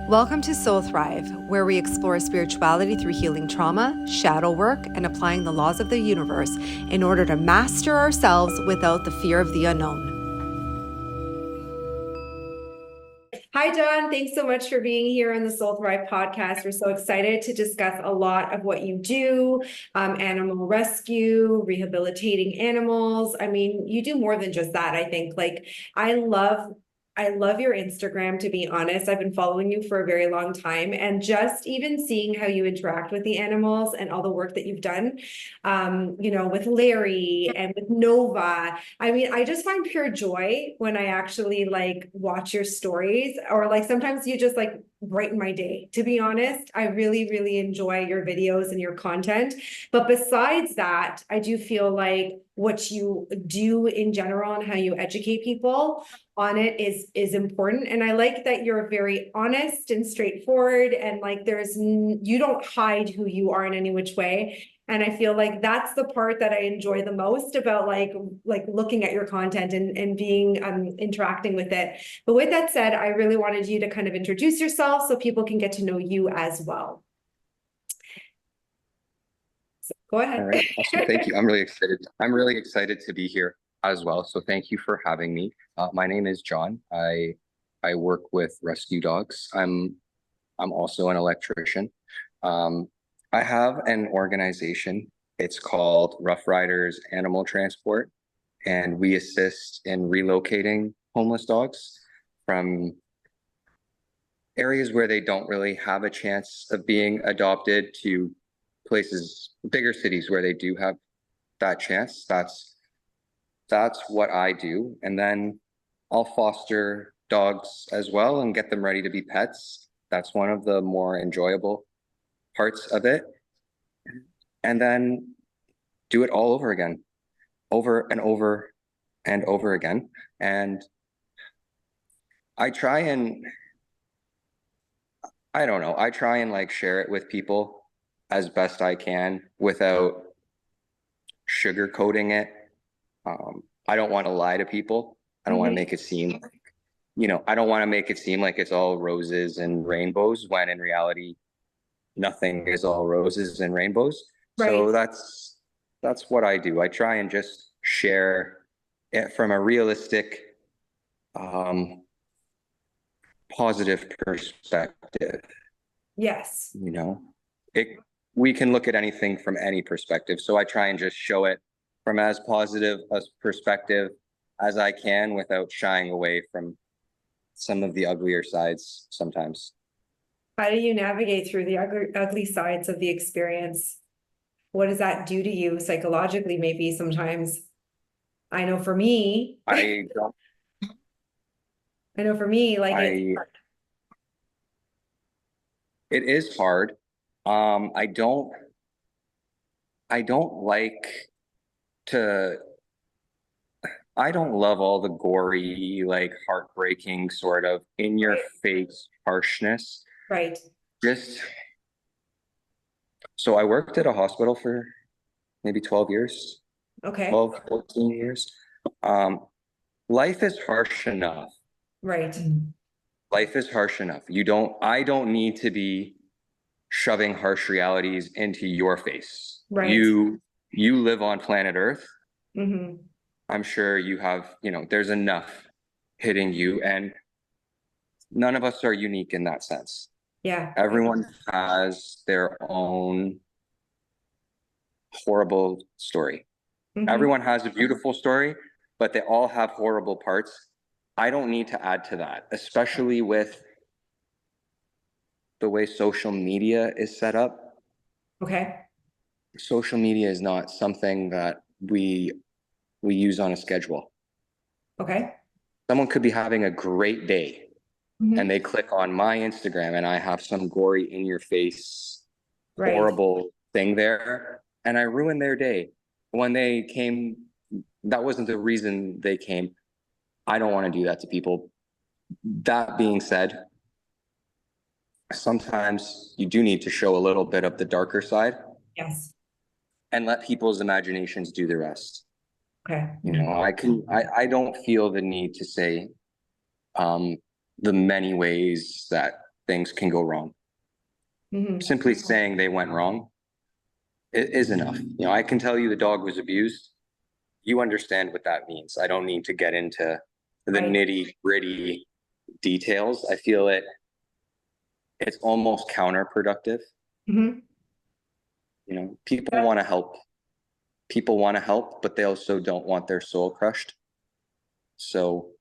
Welcome to Soul Thrive, where we explore spirituality through healing trauma, shadow work, and applying the laws of the universe in order to master ourselves without the fear of the unknown. Hi, John. Thanks so much for being here on the Soul Thrive podcast. We're so excited to discuss a lot of what you do, animal rescue, rehabilitating animals. I mean, you do more than just that, I think. I love your Instagram, to be honest. I've been following you for a very long time, and just even seeing how you interact with the animals and all the work that you've done, with Larry and with Nova. I mean, I just find pure joy when I actually watch your stories, or sometimes you just brighten my day. To be honest, I really, really enjoy your videos and your content. But besides that, I do feel like what you do in general and how you educate people on it is important. And I like that you're very honest and straightforward, and you don't hide who you are in any which way. And I feel like that's the part that I enjoy the most about looking at your content and being interacting with it. But with that said, I really wanted you to kind of introduce yourself so people can get to know you as well. So go ahead. All right, awesome. Thank you. I'm really excited. I'm really excited to be here as well. So thank you for having me. My name is John. I work with rescue dogs. I'm also an electrician. I have an organization. It's called Rough Riders Animal Transport, and we assist in relocating homeless dogs from areas where they don't really have a chance of being adopted to places, bigger cities where they do have that chance. That's what I do. And then I'll foster dogs as well and get them ready to be pets. That's one of the more enjoyable parts of it. And then do it all over again, over and over and over again. And I try and share it with people as best I can without sugarcoating it. I don't want to lie to people. I don't want to make it seem I don't want to make it seem like it's all roses and rainbows, when in reality, nothing is all roses and rainbows. Right. So that's what I do. I try and just share it from a realistic, positive perspective. Yes. We can look at anything from any perspective. So I try and just show it from as positive a perspective as I can without shying away from some of the uglier sides sometimes. How do you navigate through the ugly sides of the experience? What does that do to you psychologically, maybe sometimes? I know for me, It is hard. I don't love all the gory, heartbreaking sort of in your face harshness. Right. So I worked at a hospital for maybe 12 years. Okay. 12, 14 years. Life is harsh enough. Right. Life is harsh enough. I don't need to be shoving harsh realities into your face. Right. You live on planet Earth. Mm-hmm. I'm sure you have, there's enough hitting you, and none of us are unique in that sense. Yeah. Everyone has their own horrible story. Mm-hmm. Everyone has a beautiful story, but they all have horrible parts. I don't need to add to that, especially with the way social media is set up. Okay. Social media is not something that we use on a schedule. Okay. Someone could be having a great day, mm-hmm. and they click on my Instagram and I have some gory in your face, right. horrible thing there, and I ruin their day. When they came, that wasn't the reason they came. I don't want to do that to people. That being said, sometimes you do need to show a little bit of the darker side. Yes. And let people's imaginations do the rest. Okay. I don't feel the need to say the many ways that things can go wrong. Mhm. Simply saying they went wrong is enough. You know, I can tell you the dog was abused. You understand what that means. I don't need to get into the Right. nitty-gritty details. I feel it's almost counterproductive. Mhm. You know, people want to help. People want to help, but they also don't want their soul crushed. So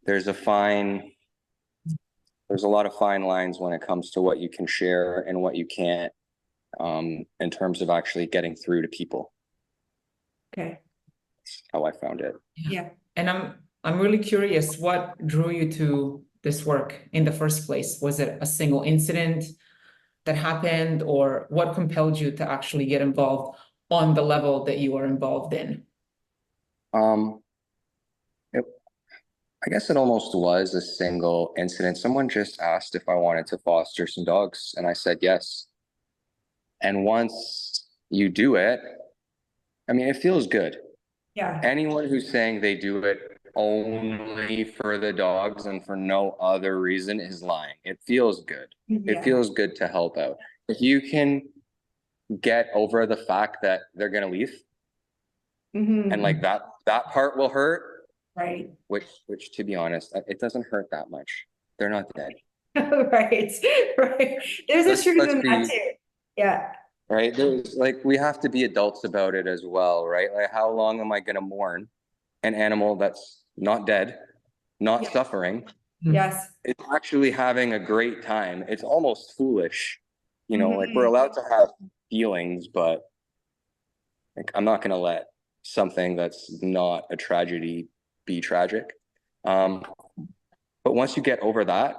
there's a lot of fine lines when it comes to what you can share and what you can't, in terms of actually getting through to people. Okay. That's how I found it. Yeah. And I'm really curious, what drew you to this work in the first place? Was it a single incident that happened, or what compelled you to actually get involved on the level that you are involved in? Um, I guess it almost was a single incident. Someone just asked if I wanted to foster some dogs, and I said yes. And once you do it, I mean, it feels good. Yeah. Anyone who's saying they do it only for the dogs and for no other reason is lying. It feels good. Yeah. It feels good to help out. If you can get over the fact that they're going to leave, Mhm. and like that part will hurt, Right. which to be honest, it doesn't hurt that much. They're not dead. Right. Right. There's a truth in that too. Yeah. Right. There's like, we have to be adults about it as well, right? Like, how long am I going to mourn an animal that's not dead, not suffering? Yes. It's actually having a great time. It's almost foolish, you know, like we're allowed to have feelings, but like, I'm not going to let something that's not a tragedy be tragic. But once you get over that,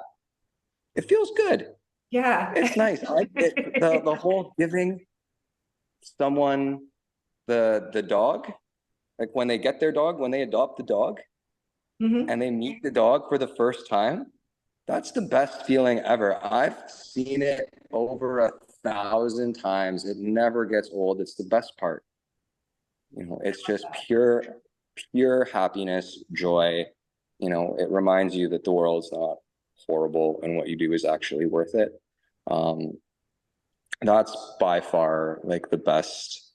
it feels good. Yeah. It's nice. The whole giving someone the dog, like when they get their dog, when they adopt the dog Mhm. and they meet the dog for the first time, that's the best feeling ever. I've seen it over 1,000 times. It never gets old. It's the best part. You know, it's just pure happiness, joy. You know, it reminds you that the world's not horrible and what you do is actually worth it. That's by far like the best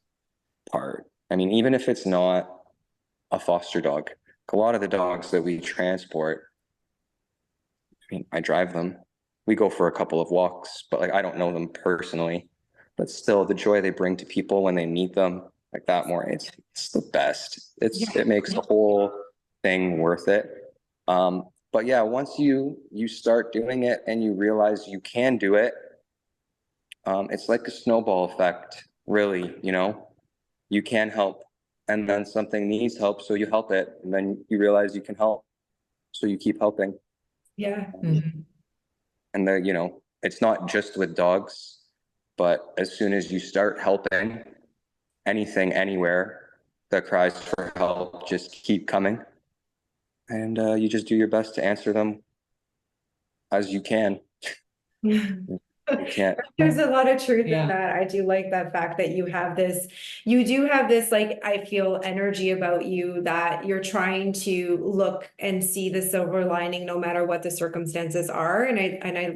part. I mean, even if it's not a foster dog, a lot of the dogs that we transport, I mean, I drive them. We go for a couple of walks, but like I don't know them personally. But still, the joy they bring to people when they meet them, like that more, it's the best. It makes the whole thing worth it. But yeah, once you start doing it and you realize you can do it, it's like a snowball effect, really. You know, you can help, and then something needs help, so you help it, and then you realize you can help, so you keep helping. Yeah. And you know, it's not just with dogs, but as soon as you start helping anything, anywhere, the cries for help just keep coming. And you just do your best to answer them as you can. You can't. There's a lot of truth Yeah. in that. I do like that fact that you do have this, like, I feel energy about you that you're trying to look and see the silver lining no matter what the circumstances are. And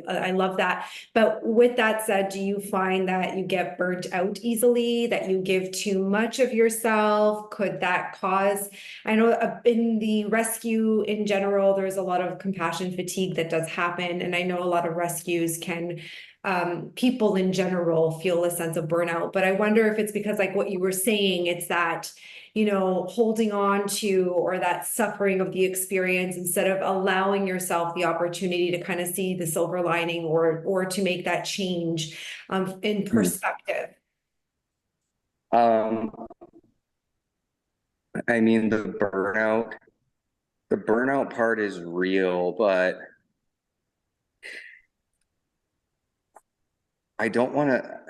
I love that. But with that said, do you find that you get burnt out easily, that you give too much of yourself? Could that cause, I know in the rescue in general, there's a lot of compassion fatigue that does happen. And I know a lot of rescues can people in general feel a sense of burnout. But I wonder if it's because, like what you were saying, it's that, you know, holding on to, or that suffering of the experience instead of allowing yourself the opportunity to kind of see the silver lining, or to make that change in perspective. I mean, the burnout part is real, but I don't want to.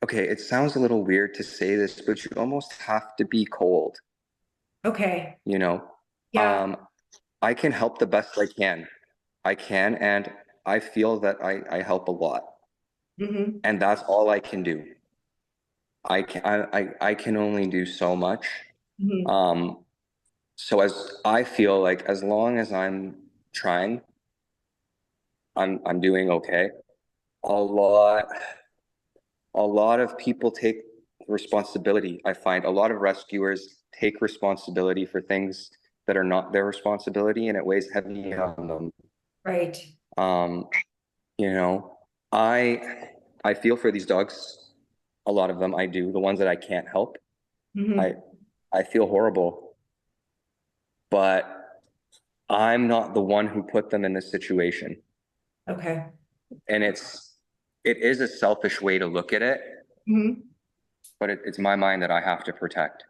Okay, it sounds a little weird to say this, but you almost have to be cold. Okay. You know, Yeah. I can help the best I can. I can, and I feel that I help a lot, and that's all I can do. I can only do so much. So as I feel like, as long as I'm trying, I'm doing okay. A lot of people take responsibility. I find a lot of rescuers take responsibility for things that are not their responsibility, and it weighs heavy on them. Right. You know, I feel for these dogs. A lot of them I do. The ones that I can't help, Mhm. I feel horrible, but I'm not the one who put them in this situation. Okay. And it is a selfish way to look at it, Mhm. but it's my mind that I have to protect.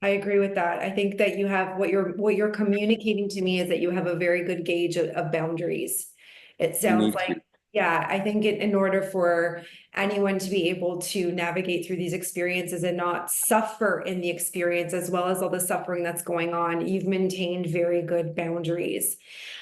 I agree with that. I think that you have what you're communicating to me is that you have a very good gauge of boundaries. It You sounds need to. like, yeah, I think in order for anyone to be able to navigate through these experiences and not suffer in the experience as well as all the suffering that's going on, you've maintained very good boundaries.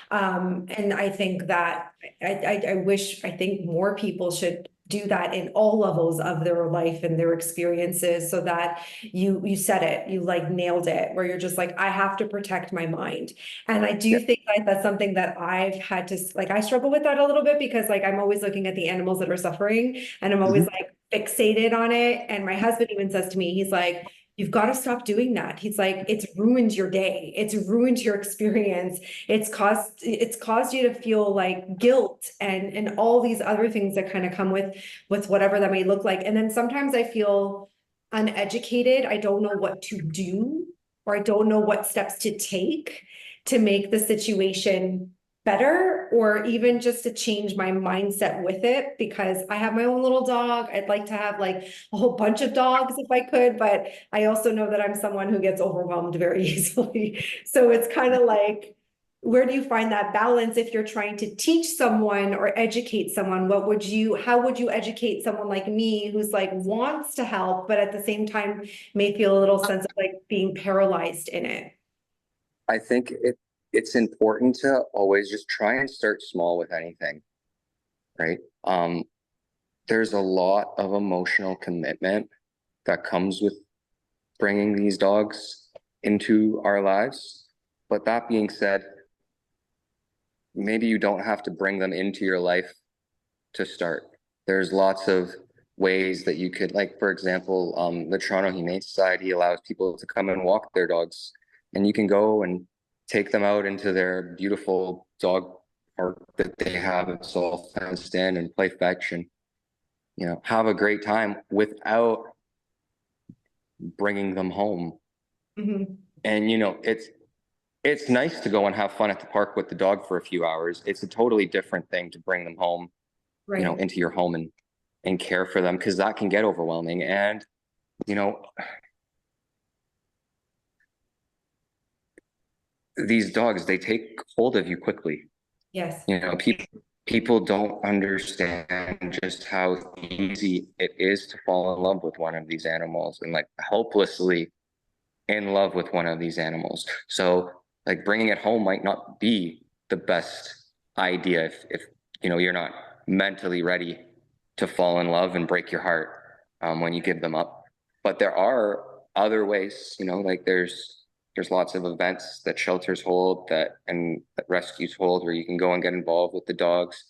And I think that I think more people should do that in all levels of their life and their experiences so that you said it, you like nailed it, where you're just like, I have to protect my mind. And I do Yeah. think that that's something that I've had to, like, I struggle with that a little bit because like I'm always looking at the animals that are suffering and I'm always like fixated on it. And my husband even says to me, he's like, you've got to stop doing that. He's like, it's ruined your day. It's ruined your experience. It's caused you to feel like guilt and all these other things that kind of come with whatever that may look like. And then sometimes I feel uneducated. I don't know what to do, or I don't know what steps to take to make the situation better, or even just to change my mindset with it, because I have my own little dog. I'd like to have like a whole bunch of dogs if I could, but I also know that I'm someone who gets overwhelmed very easily. So it's kind of like, where do you find that balance if you're trying to teach someone or educate someone? How would you educate someone like me who's like wants to help, but at the same time may feel a little sense of like being paralyzed in it? I think it's important to always just try and start small with anything, right? There's a lot of emotional commitment that comes with bringing these dogs into our lives. But that being said, maybe you don't have to bring them into your life to start. There's lots of ways that you could, like, for example, the Toronto Humane Society allows people to come and walk their dogs, and you can go and take them out into their beautiful dog park that they have. It's all fenced in, and play fetch and, have a great time without bringing them home. Mhm. And, it's nice to go and have fun at the park with the dog for a few hours. It's a totally different thing to bring them home, Right. into your home and care for them, because that can get overwhelming. And, these dogs, they take hold of you quickly. Yes. People don't understand just how easy it is to fall in love with one of these animals, and like hopelessly in love with one of these animals. So like bringing it home might not be the best idea if you're not mentally ready to fall in love and break your heart when you give them up. But there are other ways, like there's lots of events that shelters hold that rescues hold, where you can go and get involved with the dogs.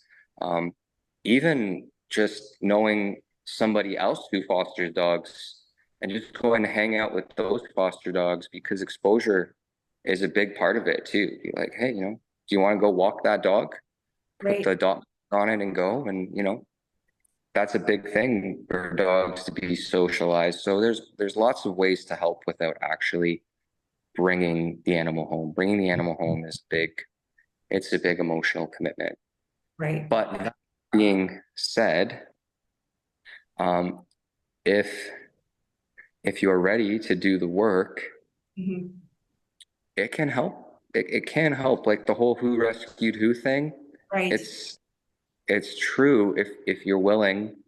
Even just knowing somebody else who fosters dogs, and just go and hang out with those foster dogs, because exposure is a big part of it too. Be like, hey, do you want to go walk that dog? Put Right. the dog on it and go. And that's a big thing for dogs to be socialized. So there's lots of ways to help without actually bringing the animal home. Bringing the animal home is big. It's a big emotional commitment. Right. But that being said, if you're ready to do the work, Mhm. it can help. It can help. Like the whole who rescued who thing. Right. It's true if you're willing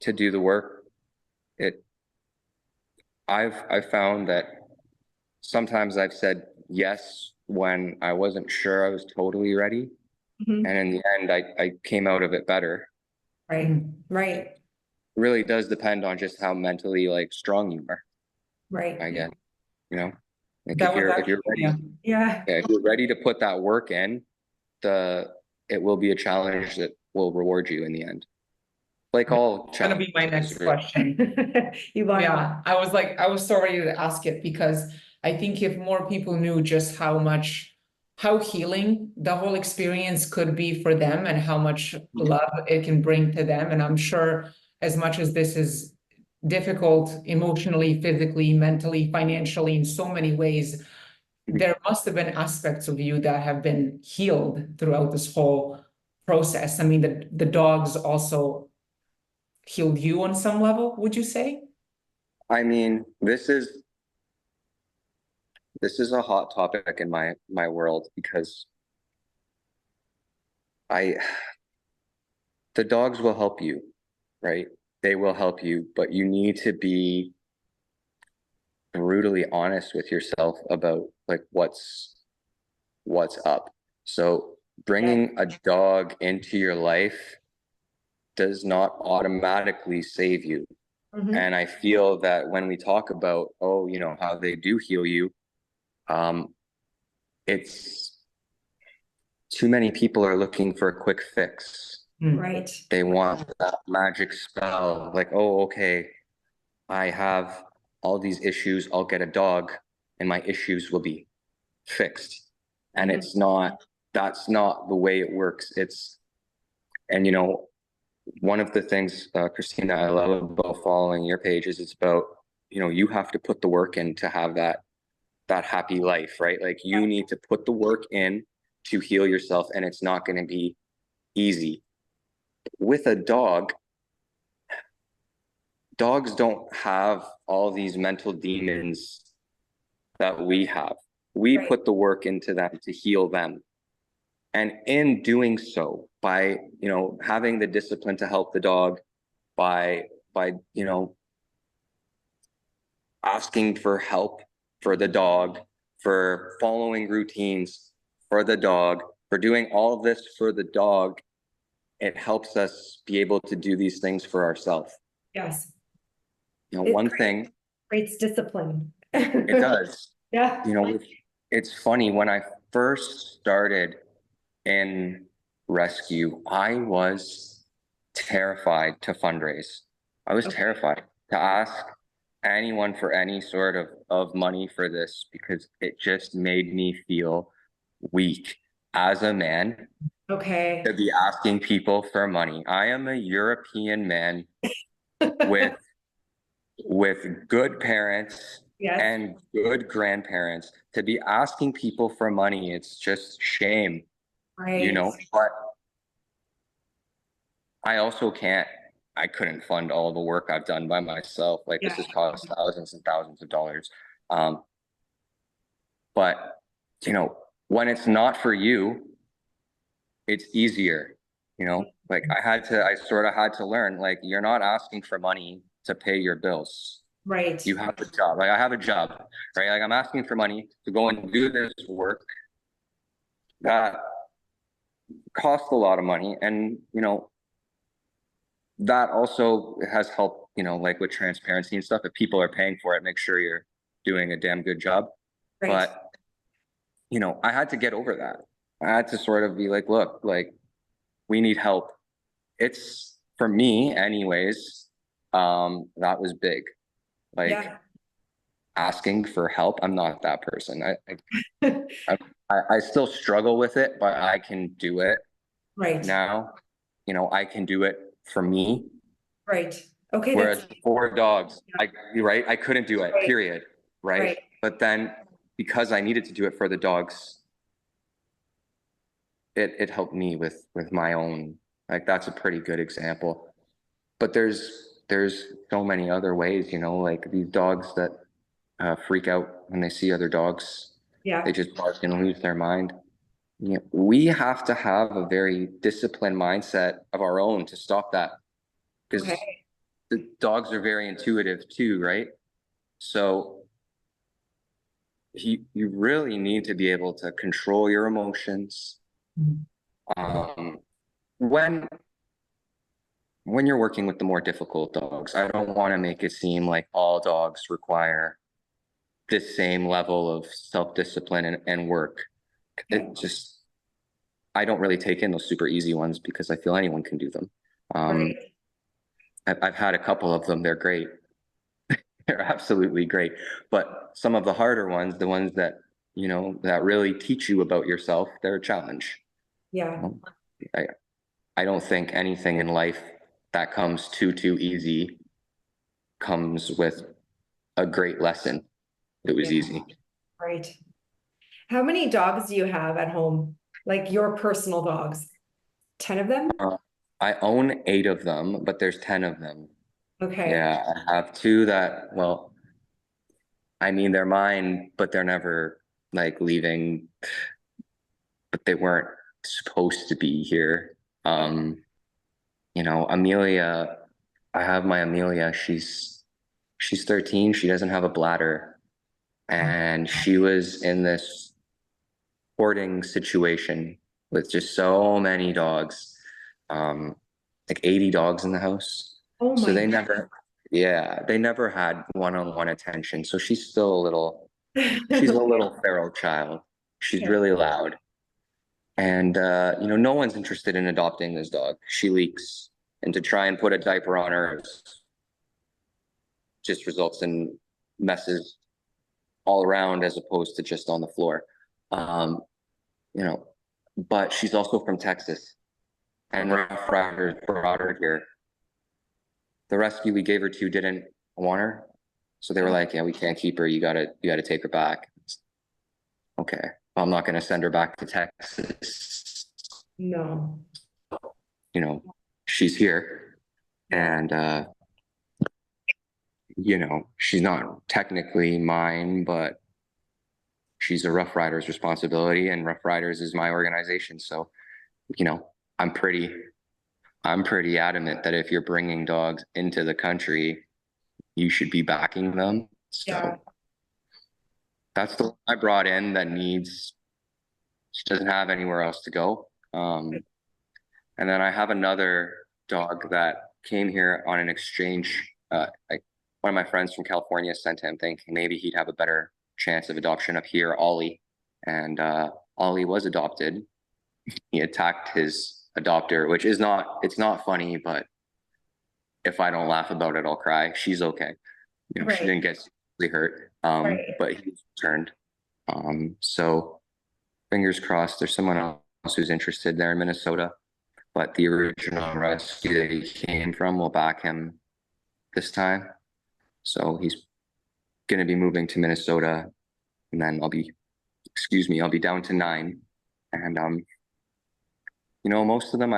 to do the work. It I've found that sometimes I've said yes when I wasn't sure I was totally ready. Mhm. And in the end, I came out of it better. Right. Right. It really does depend on just how mentally like strong you are, Right. I guess. You know, like That was if you're actually, ready, yeah. Yeah. yeah, if you're ready to put that work in, the it will be a challenge that will reward you in the end. Like all It's gonna be my challenges, next really. question. You want, Yeah, I was so ready to ask it because I think if more people knew just how healing the whole experience could be for them and how much love it can bring to them. And I'm sure as much as this is difficult emotionally, physically, mentally, financially, in so many ways, there must have been aspects of you that have been healed throughout this whole process. I mean, the dogs also healed you on some level, would you say? I mean, this is a hot topic in my world because I the dogs will help you, right? They will help you, but you need to be brutally honest with yourself about like what's up. So bringing a dog into your life does not automatically save you. Mhm. And I feel that when we talk about, oh, you know, how they do heal you, it's too many people are looking for a quick fix. Right. They want that magic spell, like, oh, okay, I have all these issues, I'll get a dog and my issues will be fixed. And Mhm. it's not, that's not the way it works. And you know, one of the things, Christina, I love about following your page is it's about, you know, you have to put the work in to have that happy life, right? Like you need to put the work in to heal yourself, and it's not going to be easy. With a dog, dogs don't have all these mental demons that we have. We Right. put the work into them to heal them. And in doing so, by, you know, having the discipline to help the dog, by, you know, asking for help for the dog, for following routines for the dog, for doing all of this for the dog, it helps us be able to do these things for ourselves. Yes. You know, It one thing, creates discipline. it does. Yeah. You know, it's funny, when I first started in rescue, I was terrified to fundraise. I was Okay. terrified to ask anyone for any sort of money for this because it just made me feel weak as a man Okay. to be asking people for money. I am a European man with good parents Yes. and good grandparents. To be asking people for money, it's just shame, you Right. know. But I couldn't fund all the work I've done by myself. Like this Yeah. has cost thousands and thousands of dollars. Um, but you know, when it's not for you, it's easier, you know. Like I sort of had to learn, like, you're not asking for money to pay your bills. Right. You have a job. Like I have a job, right? Like I'm asking for money to go and do this work that costs a lot of money. And, you know, that also has helped, you know, like with transparency and stuff. If people are paying for it, make sure you're doing a damn good job. Right. But, you know, I had to get over that. I had to sort of be like, look, like we need help. It's for me anyways. That was big. Like Yeah. asking for help. I'm not that person. I still struggle with it, but I can do it Right. now. You know, I can do it for me. Right. Okay. Whereas That's for dogs, you're right, I couldn't do it, right. period. Right. Right. But then because I needed to do it for the dogs, it helped me with my own, like that's a pretty good example. But there's so many other ways, you know, like these dogs that freak out when they see other dogs. Yeah. They just bark and lose their mind. You know, we have to have a very disciplined mindset of our own to stop that, because Okay. the dogs are very intuitive too, right? So you really need to be able to control your emotions. Um, when you're working with the more difficult dogs, I don't want to make it seem like all dogs require this same level of self-discipline and work. Okay. It just, I don't really take in those super easy ones because I feel anyone can do them. Right. I've had a couple of them. They're great. They're absolutely great. But some of the harder ones, the ones that, that really teach you about yourself, they're a challenge. Yeah. I don't think anything in life that comes too easy comes with a great lesson. It was easy. Right. How many dogs do you have at home? Like your personal dogs? 10 of them? I own 8 of them, but there's 10 of them. Okay. Yeah, I have 2 that, well, I mean, they're mine, but they're never like leaving, but they weren't supposed to be here. Amelia, I have my Amelia. She's 13. She doesn't have a bladder. And she was in this hoarding situation with just so many dogs, like 80 dogs in the house. Oh So my they never had one-on-one attention. So she's still she's a little feral child. She's Yeah. really loud. And, no one's interested in adopting this dog. She leaks. And to try and put a diaper on her just results in messes all around as opposed to just on the floor. But she's also from Texas, and Rough Riders brought her here. The rescue we gave her to didn't want her, so they were like, "Yeah, we can't keep her. You gotta take her back." Okay, well, I'm not gonna send her back to Texas. No. She's here, and she's not technically mine, but she's a Rough Riders responsibility, and Rough Riders is my organization. So, I'm pretty adamant that if you're bringing dogs into the country, you should be backing them. So Yeah. that's the one I brought in that she doesn't have anywhere else to go. And then I have another dog that came here on an exchange. One of my friends from California sent him thinking maybe he'd have a better chance of adoption up here, Ollie. And Ollie was adopted. He attacked his adopter, which it's not funny, but if I don't laugh about it, I'll cry. She's okay. She didn't get seriously hurt, but he was returned. So fingers crossed there's someone else who's interested there in Minnesota, but the original rescue that he came from will back him this time. So he's going to be moving to Minnesota, and then I'll be down to 9. And, most of them,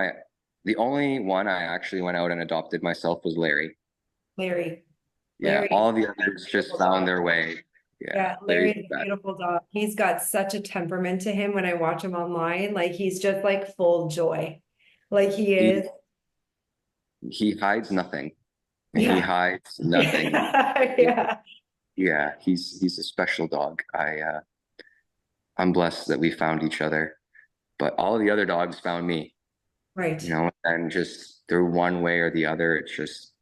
the only one I actually went out and adopted myself was Larry. Larry. Yeah, Larry. all the others just found their way. Yeah, Larry's a beautiful dog. He's got such a temperament to him when I watch him online. Like he's just like full joy. Like he is. He hides nothing. Yeah. He hides nothing. Yeah. Yeah, he's a special dog. I'm blessed that we found each other, but all the other dogs found me. Right. And just through one way or the other, it's just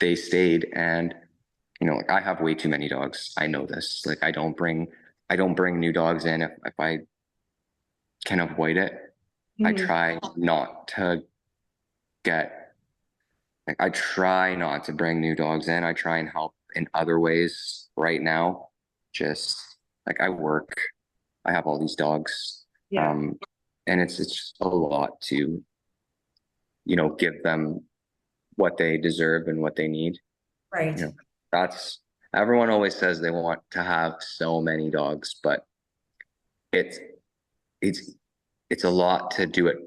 they stayed. And like I have way too many dogs. I know this. Like I don't bring new dogs in if I can avoid it. I try not to I try not to bring new dogs in. I try and help in other ways right now. Just like I work, I have all these dogs. Yeah. And it's just a lot to, give them what they deserve and what they need. Right. That's everyone always says they want to have so many dogs, but it's a lot to do it,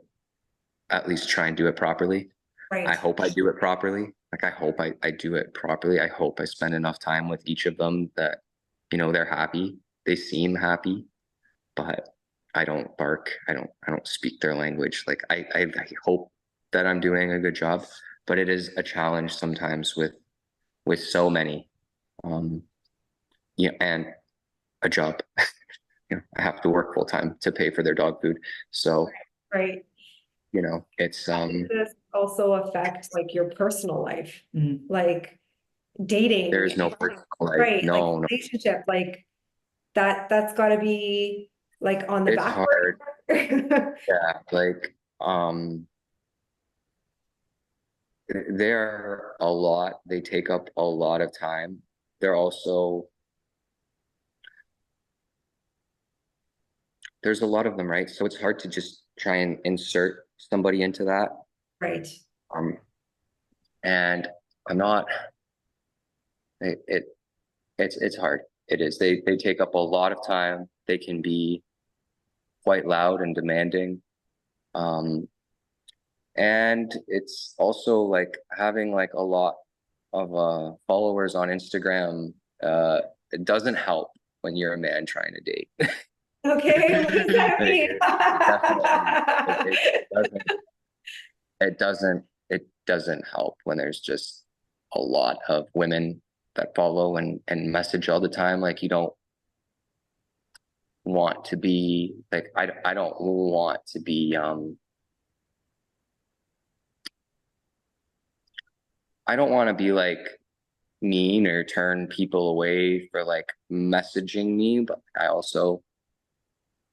at least try and do it properly. Right. I hope I do it properly. Like I hope I do it properly. I hope I spend enough time with each of them that, they're happy. They seem happy, but I don't bark. I don't speak their language. Like I hope that I'm doing a good job, but it is a challenge sometimes with so many. And a job. I have to work full time to pay for their dog food. So Right. It's Does also affect like your personal life, like dating. There's no personal life. Right. No, Like no. relationship, like that's got to be like on the It's back hard. Yeah, like they're a lot. They take up a lot of time. They're also, there's a lot of them, right? So it's hard to just try and insert somebody into that. Right. Um, and I'm not, it, it it's hard. It is. They take up a lot of time. They can be quite loud and demanding. Um, and it's also like having like a lot of followers on Instagram. It doesn't help when you're a man trying to date. Okay, what does that Like, mean? it doesn't it doesn't help when there's just a lot of women that follow and message all the time. Like you don't want to be like I don't want to be I don't want to be like mean or turn people away for like messaging me, but I also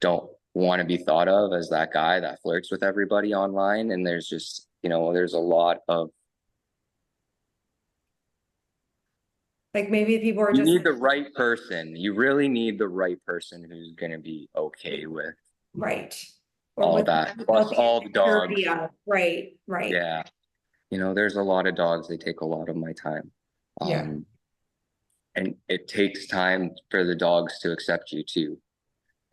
don't want to be thought of as that guy that flirts with everybody online. And there's just, there's a lot of, Like maybe people are you just need the right person. You really need the right person who's going to be okay with right. Or all with that, without plus the all the dogs. insecurity of right, right. Yeah. There's a lot of dogs. They take a lot of my time. Yeah. And it takes time for the dogs to accept you too.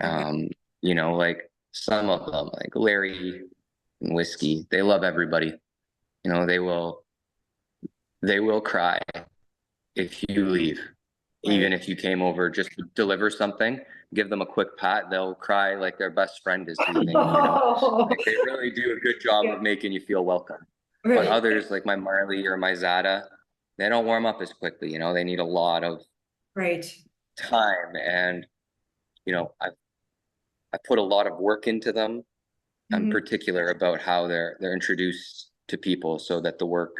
Okay. Like some of them, like Larry and Whiskey, they love everybody. They will cry if you leave. Even Right. if you came over just to deliver something, give them a quick pat, they'll cry like their best friend is leaving. Oh, Like they really do a good job yeah. of making you feel welcome. But Right. others, like my Marley or my Zada, they don't warm up as quickly. They need a lot of Right. time, and I put a lot of work into them. I'm Mhm. particular about how they're introduced to people so that the work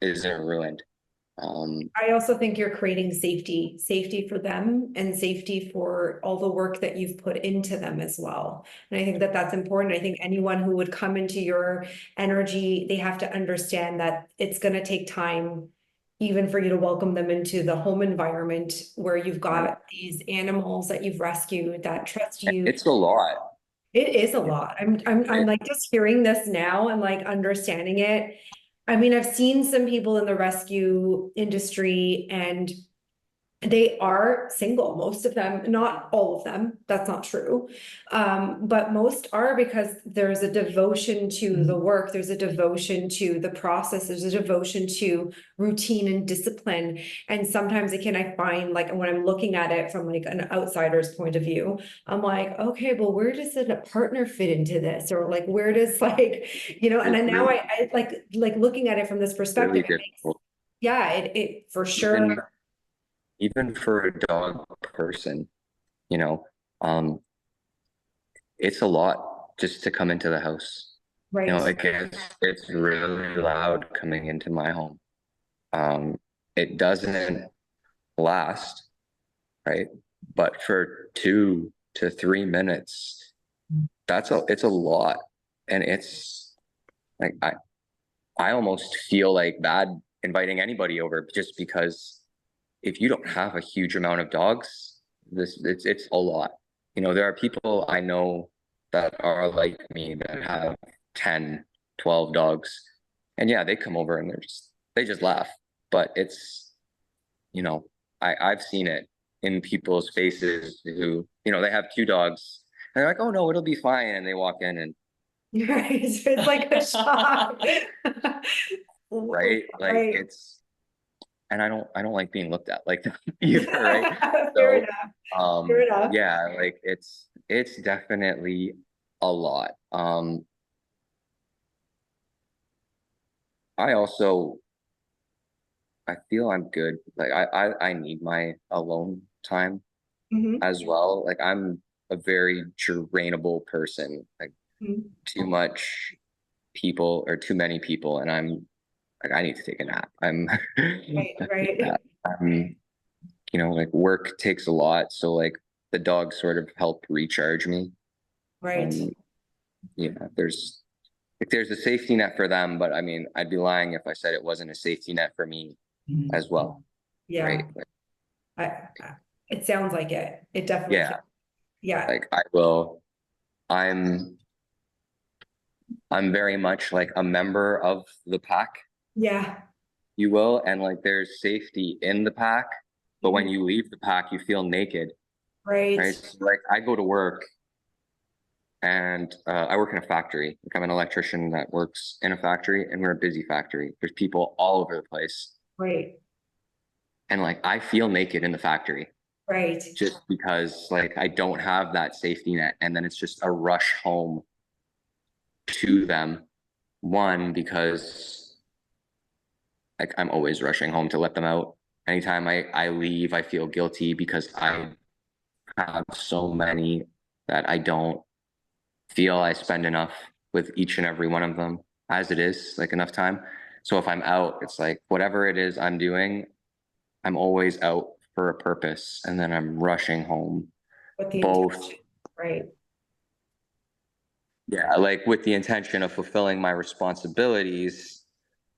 isn't ruined. I also think you're creating safety for them and safety for all the work that you've put into them as well. And I think that that's important. I think anyone who would come into your energy, they have to understand that it's going to take time even for you to welcome them into the home environment where you've got these animals that you've rescued that trust you. it's a lot. It is a lot. I'm like just hearing this now and like understanding it. I mean, I've seen some people in the rescue industry and they are single, most of them, not all of them, that's not true. But most are because there's a devotion to the work, there's a devotion to the process, there's a devotion to routine and discipline. And sometimes I find like when I'm looking at it from like an outsider's point of view, I'm like, okay, well, where does a partner fit into this? Or like, where does and then now I like looking at it from this perspective, Really it makes, difficult. yeah, it for Even sure. even for a dog person, you know, um, it's a lot just to come into the house. Right. It's really loud coming into my home. It doesn't last, right? But for 2 to 3 minutes, it's a lot. And it's like I almost feel like bad inviting anybody over just because if you don't have a huge amount of dogs, it's a lot. There are people I know that are like me that have 10, 12 dogs. And yeah, they come over and they just laugh. But it's, I've seen it in people's faces who, they have 2 dogs. And they're like, oh no, it'll be fine. And they walk in and Right, it's like a shock. right, like Right. and I don't like being looked at like that either, right? Fair So, enough, fair enough. yeah, like it's definitely a lot. I also I feel I'm good. Like I need my alone time Mhm, as well. Like I'm a very drainable person. Like mhm. too much people or too many people, and I'm like I need to take a nap. Right, Yeah, right. I'm like work takes a lot, so like the dogs sort of help recharge me. Right. Yeah, there's a safety net for them, but I mean, I'd be lying if I said it wasn't a safety net for me as well, Yeah. right? Like, It sounds like it. It definitely. yeah, Yeah. like I'm very much like a member of the pack, Yeah. you will, and like there's safety in the pack, but when Mhm. you leave the pack, you feel naked, Right. right? So, like I go to work and I work in a factory. Like I'm an electrician that works in a factory, and we're a busy factory. There's people all over the place, Right. and like I feel naked in the factory Right. just because like I don't have that safety net, and then it's just a rush home to them. One, because like I'm always rushing home to let them out. Anytime I leave, I feel guilty because I have so many that I don't feel I spend enough with each and every one of them as it is, like enough time. So if I'm out, it's like whatever it is I'm doing, I'm always out for a purpose, and then I'm rushing home. With the Both, intention. Right. yeah, like with the intention of fulfilling my responsibilities,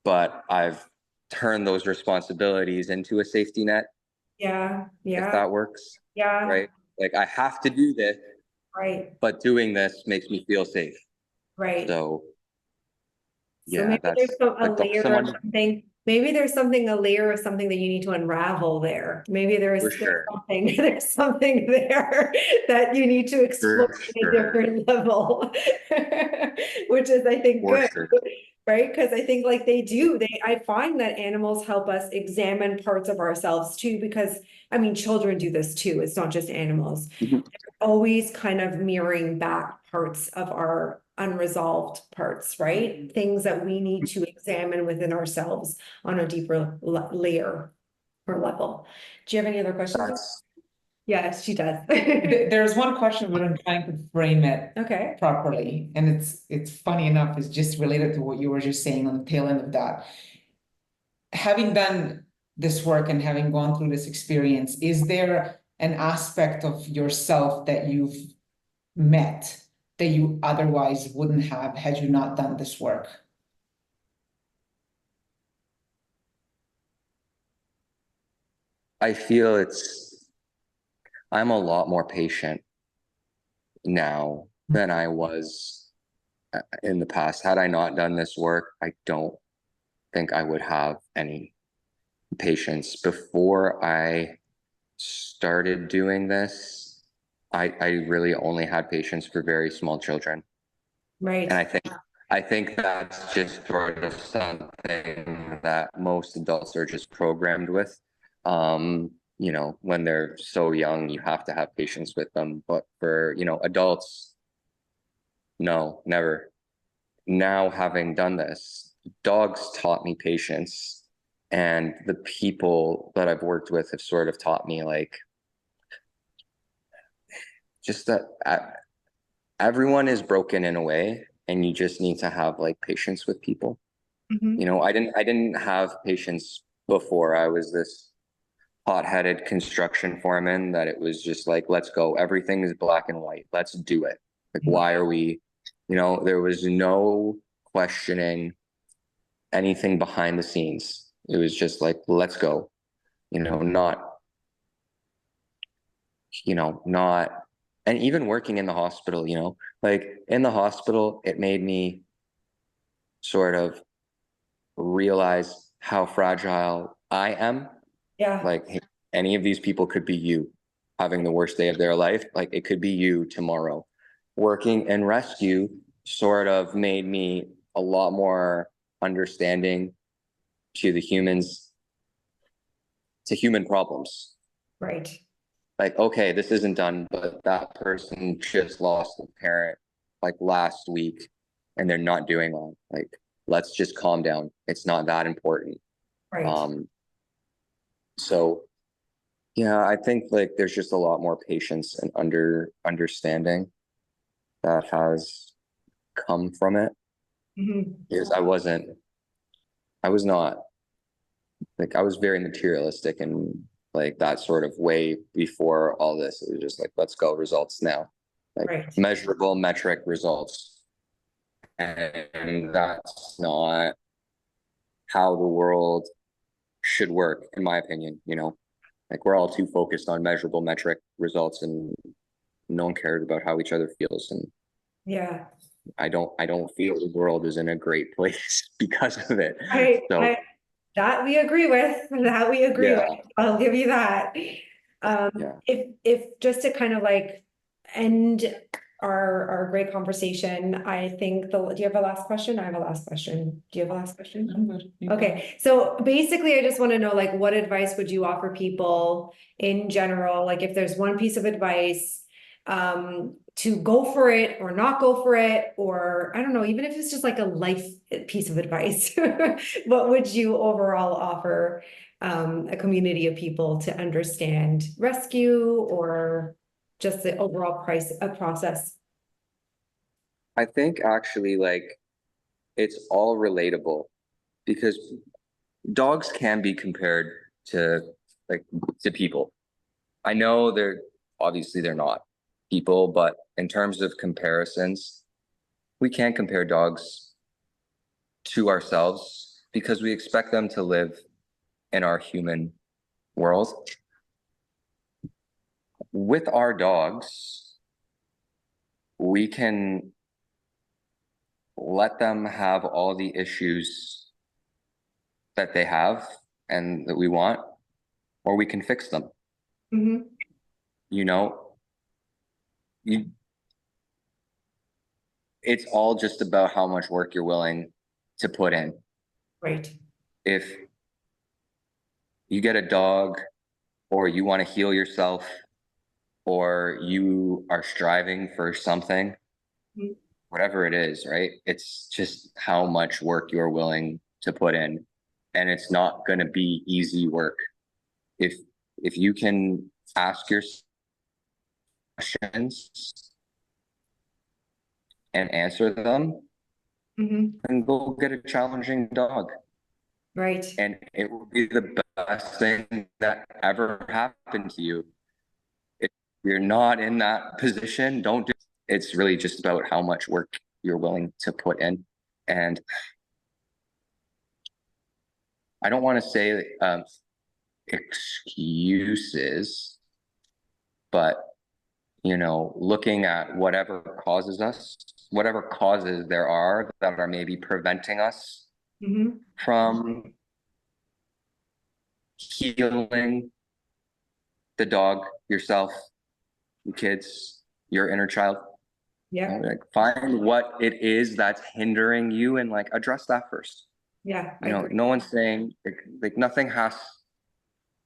but I've turned those responsibilities into a safety net, Yeah. if Yeah. that works, Yeah. right? Like I have to do this, Right. but doing this makes me feel safe. Right. So So yeah, maybe there's that's a like layer of someone something. Maybe there's a layer of something that you need to unravel there. Maybe for there's sure, something, there's something there that you need to explore for at a sure, different level, which is, I think, for good, sure. right? Because I think like I find that animals help us examine parts of ourselves too, because I mean, children do this too. It's not just animals. Mhm. Always kind of mirroring back parts of our unresolved parts, right? Things that we need to examine within ourselves on a deeper layer or level. Do you have any other questions? That's Yes, she does. There's one question, but I'm trying to frame it Okay. properly, and it's funny enough, it's just related to what you were just saying on the tail end of that. Having done this work and having gone through this experience, is there an aspect of yourself that you've met that you otherwise wouldn't have had you not done this work? I feel I'm a lot more patient now than I was in the past. Had I not done this work, I don't think I would have any patience. Before I started doing this, I really only had patience for very small children. Right. And I think that's just sort of something that most adults are just programmed with. You know, when they're so young, you have to have patience with them. But for, you know, adults, no, never. Now, having done this, dogs taught me patience. And the people that I've worked with have sort of taught me like just that everyone is broken in a way, and you just need to have like patience with people. Mhm. You know, I didn't have patience before. I was this hot-headed construction foreman that it was just like, let's go. Everything is black and white. Let's do it. Like, why are we, you know, there was no questioning anything behind the scenes. It was just like, let's go. You know, not, and even working in the hospital, you know, like in the hospital, it made me sort of realize how fragile I am. Yeah. Like, hey, any of these people could be you having the worst day of their life. Like, it could be you tomorrow. Working in rescue sort of made me a lot more understanding to the humans, to human problems. Right. Like, okay, this isn't done, but that person just lost a parent like last week and they're not doing well. Like, let's just calm down. It's not that important. Right. So yeah, I think like there's just a lot more patience and understanding that has come from it. Mhm. Because I was not like I was very materialistic and like that sort of way before all this. It was just like, let's go, results now. like Right. measurable metric results. And that's not how the world should work, in my opinion, you know? Like we're all too focused on measurable metric results and no one cares about how each other feels. And Yeah. I don't feel the world is in a great place because of it. So That we agree with, that we agree with. yeah, I'll give you that. yeah. If just to kind of like end our great conversation, I think do you have a last question? I have a last question. Do you have a last question? I'm good. Okay, so basically, I just want to know, like, what advice would you offer people in general? Like, if there's one piece of advice, to go for it or not go for it, or I don't know, even if it's just like a life piece of advice, what would you overall offer, a community of people to understand rescue or just the overall process? I think actually like it's all relatable because dogs can be compared to like to people. I know they're not people, but in terms of comparisons, we can't compare dogs to ourselves because we expect them to live in our human world. With our dogs, we can let them have all the issues that they have and that we want, or we can fix them. Mm-hmm. You know, it's all just about how much work you're willing to put in. Right. If you get a dog or you want to heal yourself or you are striving for something, Mhm. whatever it is, right? It's just how much work you're willing to put in. And it's not going to be easy work. If you can ask yourself questions and answer them, Mm-hmm. then go get a challenging dog. Right. And it will be the best thing that ever happened to you. If you're not in that position, don't do it. It's really just about how much work you're willing to put in. And I don't want to say excuses, but you know, looking at whatever causes there are that are maybe preventing us Mm-hmm. from healing the dog, yourself, your kids, your inner child. Yeah. Like find what it is that's hindering you and like address that first. Yeah. I You know, agree. no one's saying like nothing has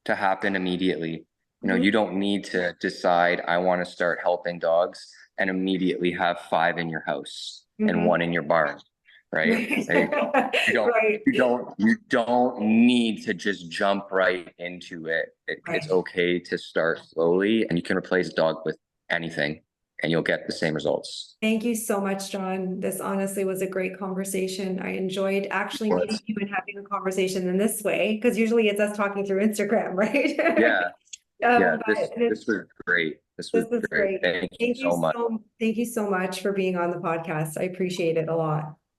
to happen immediately. You know, Mhm. you don't need to decide I want to start helping dogs and immediately have 5 in your house and Mhm. 1 in your barn, right? Like, Right. you don't need to just jump right into it. It's Right. okay to start slowly, and you can replace a dog with anything and you'll get the same results. Thank you so much, John. This honestly was a great conversation. I enjoyed actually meeting you and having a conversation in this way, because usually it's us talking through Instagram, right? Yeah, yeah, But this was great. This was this is great. great. Thank you so much. Thank you so much for being on the podcast. I appreciate it a lot.